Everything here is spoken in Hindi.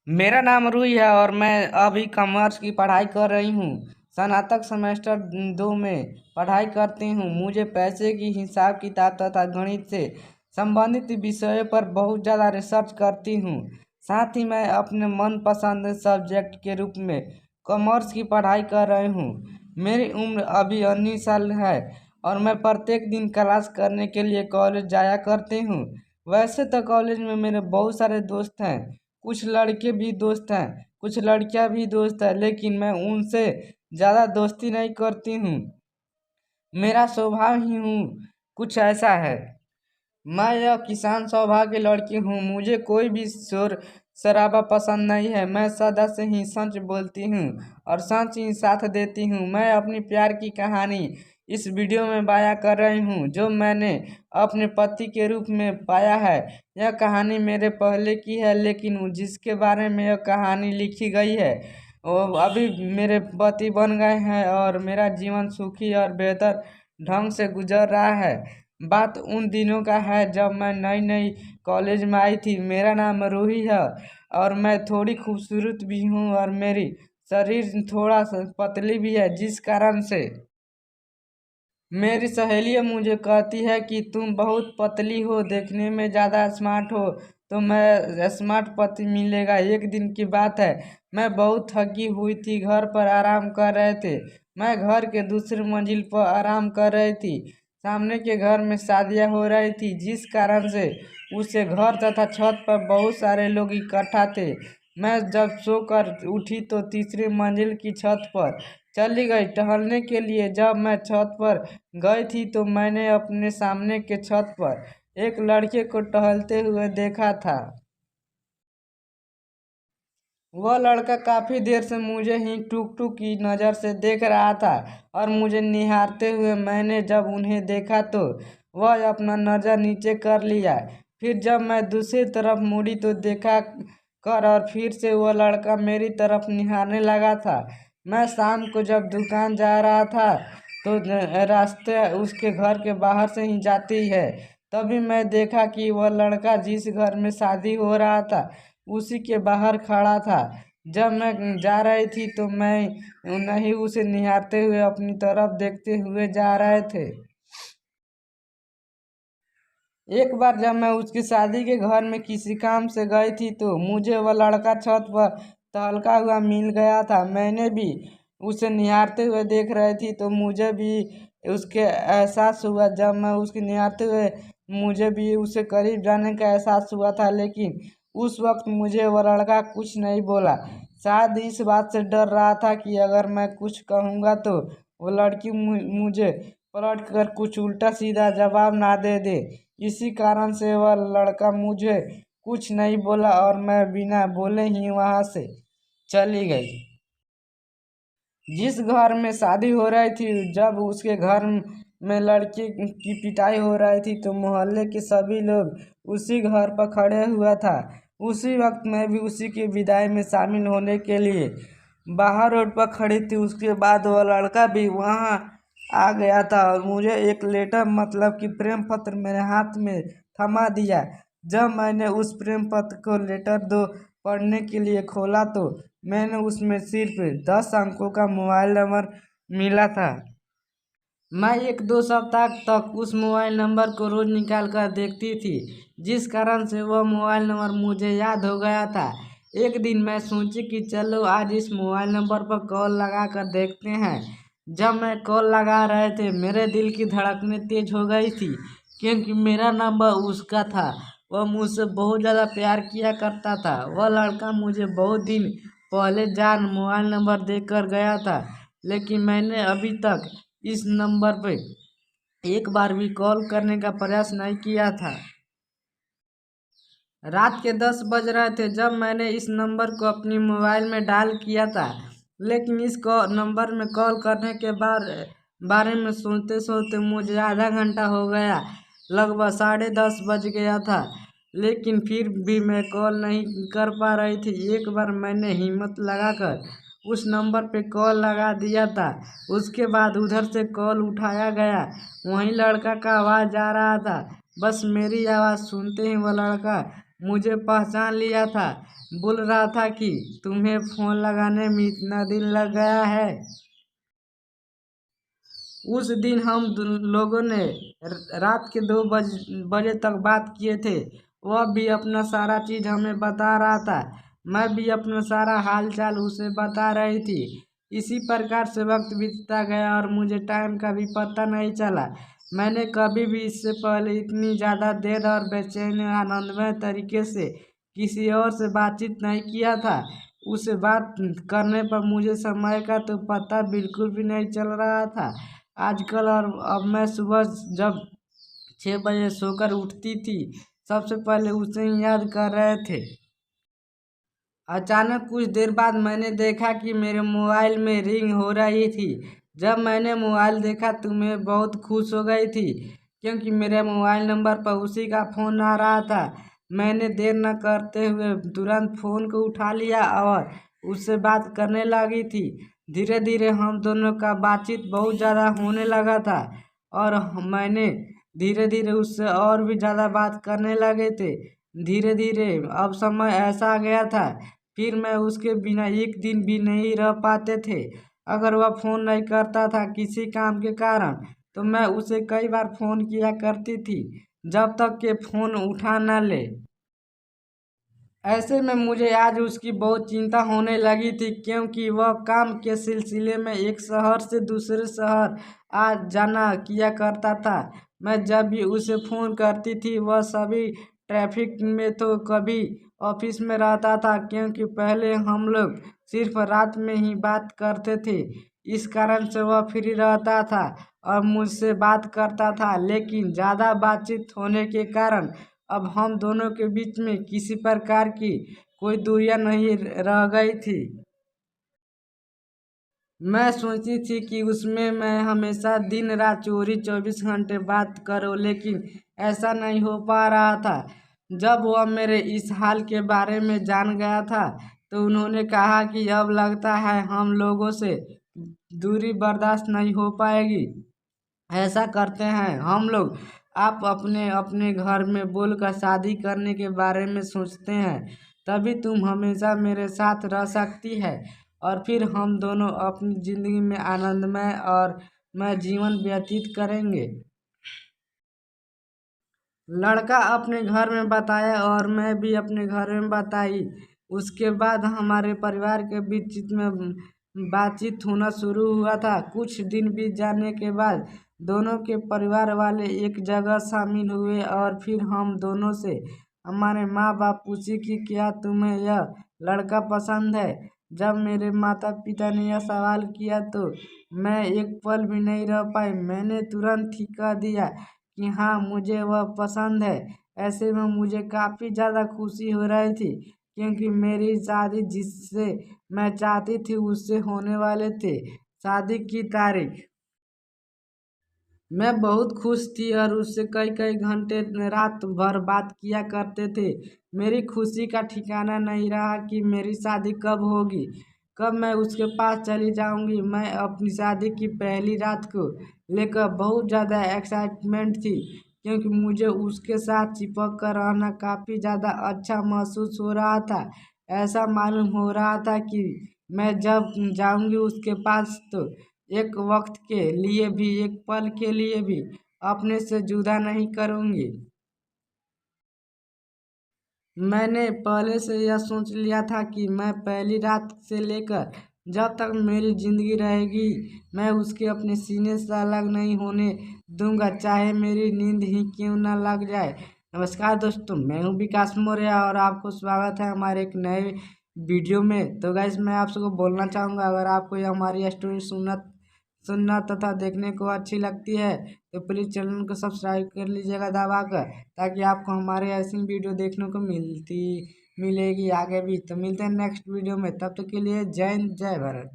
मेरा नाम रूही है और मैं अभी कॉमर्स की पढ़ाई कर रही हूँ। स्नातक सेमेस्टर 2 में पढ़ाई करती हूँ। मुझे पैसे की हिसाब किताब तथा गणित से संबंधित विषयों पर बहुत ज़्यादा रिसर्च करती हूँ। साथ ही मैं अपने मनपसंद सब्जेक्ट के रूप में कॉमर्स की पढ़ाई कर रही हूँ। मेरी उम्र अभी 19 साल है और मैं प्रत्येक दिन क्लास करने के लिए कॉलेज जाया करती हूँ। वैसे तो कॉलेज में मेरे बहुत सारे दोस्त हैं, कुछ लड़के भी दोस्त हैं, कुछ लड़कियां भी दोस्त हैं, लेकिन मैं उनसे ज़्यादा दोस्ती नहीं करती हूँ। मेरा स्वभाव ही हूँ कुछ ऐसा है। मैं यह किसान स्वभाव की लड़की हूँ। मुझे कोई भी शोर शराबा पसंद नहीं है। मैं सदा से ही सच बोलती हूँ और सच ही साथ देती हूँ। मैं अपनी प्यार की कहानी इस वीडियो में बयां कर रही हूँ जो मैंने अपने पति के रूप में पाया है। यह कहानी मेरे पहले की है, लेकिन जिसके बारे में यह कहानी लिखी गई है वो अभी मेरे पति बन गए हैं और मेरा जीवन सुखी और बेहतर ढंग से गुजर रहा है। बात उन दिनों का है जब मैं नई नई कॉलेज में आई थी। मेरा नाम रूही है और मैं थोड़ी खूबसूरत भी हूँ और मेरी शरीर थोड़ा सा पतली भी है, जिस कारण से मेरी सहेलियाँ मुझे कहती है कि तुम बहुत पतली हो, देखने में ज़्यादा स्मार्ट हो, तो मैं स्मार्ट पति मिलेगा। एक दिन की बात है, मैं बहुत थकी हुई थी, घर पर आराम कर रहे थे। मैं घर के दूसरी मंजिल पर आराम कर रही थी। सामने के घर में शादियाँ हो रही थी, जिस कारण से उसे घर तथा छत पर बहुत सारे लोग इकट्ठा थे। मैं जब सोकर उठी तो तीसरी मंजिल की छत पर चली गई टहलने के लिए। जब मैं छत पर गई थी तो मैंने अपने सामने के छत पर एक लड़के को टहलते हुए देखा था। वह लड़का काफी देर से मुझे ही टूक टूक की नज़र से देख रहा था और मुझे निहारते हुए। मैंने जब उन्हें देखा तो वह अपना नज़र नीचे कर लिया। फिर जब मैं दूसरी तरफ मुड़ी तो देखा कर और फिर से वह लड़का मेरी तरफ निहारने लगा था। मैं शाम को जब दुकान जा रहा था तो रास्ते उसके घर के बाहर से ही जाती है। तभी मैं देखा कि वह लड़का जिस घर में शादी हो रहा था उसी के बाहर खड़ा था। जब मैं जा रही थी तो मैं नहीं उसे निहारते हुए अपनी तरफ देखते हुए जा रहे थे। एक बार जब मैं उसकी शादी के घर में किसी काम से गई थी तो मुझे वह लड़का छत पर टहलता हुआ मिल गया था। मैंने भी उसे निहारते हुए देख रही थी तो मुझे भी उसके एहसास हुआ। जब मैं उसके निहारते हुए मुझे भी उससे करीब जाने का एहसास हुआ था, लेकिन उस वक्त मुझे वह लड़का कुछ नहीं बोला। शायद इस बात से डर रहा था कि अगर मैं कुछ कहूँगा तो वो लड़की मुझे पलट कर कुछ उल्टा सीधा जवाब ना दे दे। इसी कारण से वह लड़का मुझे कुछ नहीं बोला और मैं बिना बोले ही वहाँ से चली गई। जिस घर में शादी हो रही थी, जब उसके घर में लड़की की पिटाई हो रही थी तो मोहल्ले के सभी लोग उसी घर पर खड़े हुआ था। उसी वक्त मैं भी उसी की विदाई में शामिल होने के लिए बाहर रोड पर खड़ी थी। उसके बाद वह लड़का भी वहाँ आ गया था और मुझे एक लेटर मतलब कि प्रेम पत्र मेरे हाथ में थमा दिया। जब मैंने उस प्रेम पत्र को लेटर दो पढ़ने के लिए खोला तो मैंने उसमें सिर्फ 10 अंकों का मोबाइल नंबर मिला था। मैं एक दो सप्ताह तक उस मोबाइल नंबर को रोज निकाल कर देखती थी, जिस कारण से वह मोबाइल नंबर मुझे याद हो गया था। एक दिन मैं सोची कि चलो आज इस मोबाइल नंबर पर कॉल लगा कर देखते हैं। जब मैं कॉल लगा रहे थे मेरे दिल की धड़कनें तेज हो गई थी, क्योंकि मेरा नंबर उसका था। वह मुझसे बहुत ज़्यादा प्यार किया करता था। वह लड़का मुझे बहुत दिन पहले जान मोबाइल नंबर देकर गया था, लेकिन मैंने अभी तक इस नंबर पे एक बार भी कॉल करने का प्रयास नहीं किया था। रात के 10 बज रहे थे जब मैंने इस नंबर को अपनी मोबाइल में डायल किया था, लेकिन इस नंबर में कॉल करने के बारे में सोचते सोचते मुझे आधा घंटा हो गया। लगभग 10:30 बज गया था, लेकिन फिर भी मैं कॉल नहीं कर पा रही थी। एक बार मैंने हिम्मत लगाकर उस नंबर पे कॉल लगा दिया था। उसके बाद उधर से कॉल उठाया गया। वहीं लड़का का आवाज़ आ रहा था। बस मेरी आवाज़ सुनते ही वह लड़का मुझे पहचान लिया था। बोल रहा था कि तुम्हें फोन लगाने में इतना दिन लग गया है। उस दिन हम लोगों ने रात के 2 बजे तक बात किए थे। वह भी अपना सारा चीज हमें बता रहा था, मैं भी अपना सारा हाल चाल उसे बता रही थी। इसी प्रकार से वक्त बीतता गया और मुझे टाइम का भी पता नहीं चला। मैंने कभी भी इससे पहले इतनी ज़्यादा देर और बेचैन आनंदमय तरीके से किसी और से बातचीत नहीं किया था। उससे बात करने पर मुझे समय का तो पता बिल्कुल भी नहीं चल रहा था आजकल। और अब मैं सुबह जब 6 बजे सोकर उठती थी, सबसे पहले उसे ही याद कर रहे थे। अचानक कुछ देर बाद मैंने देखा कि मेरे मोबाइल में रिंग हो रही थी। जब मैंने मोबाइल देखा तो मैं बहुत खुश हो गई थी, क्योंकि मेरे मोबाइल नंबर पर उसी का फ़ोन आ रहा था। मैंने देर न करते हुए तुरंत फ़ोन को उठा लिया और उससे बात करने लगी थी। धीरे धीरे हम दोनों का बातचीत बहुत ज़्यादा होने लगा था और मैंने धीरे धीरे उससे और भी ज़्यादा बात करने लगे थे। धीरे धीरे अब समय ऐसा आ गया था, फिर मैं उसके बिना एक दिन भी नहीं रह पाते थे। अगर वह फ़ोन नहीं करता था किसी काम के कारण, तो मैं उसे कई बार फ़ोन किया करती थी, जब तक कि फ़ोन उठा न ले। ऐसे में मुझे आज उसकी बहुत चिंता होने लगी थी, क्योंकि वह काम के सिलसिले में एक शहर से दूसरे शहर आ जाना किया करता था। मैं जब भी उसे फ़ोन करती थी, वह सभी ट्रैफिक में तो कभी ऑफिस में रहता था, क्योंकि पहले हम लोग सिर्फ रात में ही बात करते थे। इस कारण से वह फ्री रहता था और मुझसे बात करता था, लेकिन ज़्यादा बातचीत होने के कारण अब हम दोनों के बीच में किसी प्रकार की कोई दूरियां नहीं रह गई थी। मैं सोचती थी कि उसमें मैं हमेशा दिन रात चौबीस 24 घंटे बात करूं, लेकिन ऐसा नहीं हो पा रहा था। जब वह मेरे इस हाल के बारे में जान गया था, तो उन्होंने कहा कि अब लगता है हम लोगों से दूरी बर्दाश्त नहीं हो पाएगी। ऐसा करते हैं हम लोग, आप अपने अपने घर में बोलकर शादी करने के बारे में सोचते हैं, तभी तुम हमेशा मेरे साथ रह सकती है और फिर हम दोनों अपनी ज़िंदगी में आनंदमय और मैं जीवन व्यतीत करेंगे। लड़का अपने घर में बताया और मैं भी अपने घर में बताई। उसके बाद हमारे परिवार के बीच में बातचीत होना शुरू हुआ था। कुछ दिन बीत जाने के बाद दोनों के परिवार वाले एक जगह शामिल हुए और फिर हम दोनों से हमारे माँ बाप पूछे कि क्या तुम्हें यह लड़का पसंद है। जब मेरे माता पिता ने यह सवाल किया तो मैं एक पल भी नहीं रह पाई। मैंने तुरंत ही कह दिया कि हाँ, मुझे वह पसंद है। ऐसे में मुझे काफ़ी ज़्यादा खुशी हो रही थी, क्योंकि मेरी शादी जिससे मैं चाहती थी उससे होने वाले थे। शादी की तारीख मैं बहुत खुश थी और उससे कई कई घंटे रात भर बात किया करते थे। मेरी खुशी का ठिकाना नहीं रहा कि मेरी शादी कब होगी, कब मैं उसके पास चली जाऊंगी। मैं अपनी शादी की पहली रात को लेकर बहुत ज़्यादा एक्साइटमेंट थी, क्योंकि मुझे उसके साथ चिपक कर रहना काफ़ी ज़्यादा अच्छा महसूस हो रहा था। ऐसा मालूम हो रहा था कि मैं जब जाऊंगी उसके पास, तो एक वक्त के लिए भी, एक पल के लिए भी अपने से जुदा नहीं करूंगी। मैंने पहले से यह सोच लिया था कि मैं पहली रात से लेकर जब तक मेरी ज़िंदगी रहेगी, मैं उसके अपने सीने से अलग नहीं होने दूंगा, चाहे मेरी नींद ही क्यों ना लग जाए। नमस्कार दोस्तों, मैं हूं विकास मौर्य और आपको स्वागत है हमारे एक नए वीडियो में। तो गाइस, मैं आप सबको बोलना चाहूँगा, अगर आपको ये हमारी स्टोरी सुनना सुनना तथा देखने को अच्छी लगती है, तो प्लीज़ चैनल को सब्सक्राइब कर लीजिएगा दबाकर, ताकि आपको हमारे ऐसी वीडियो देखने को मिलेगी आगे भी। तो मिलते हैं नेक्स्ट वीडियो में, तब तक के लिए जय हिंद, जय भारत।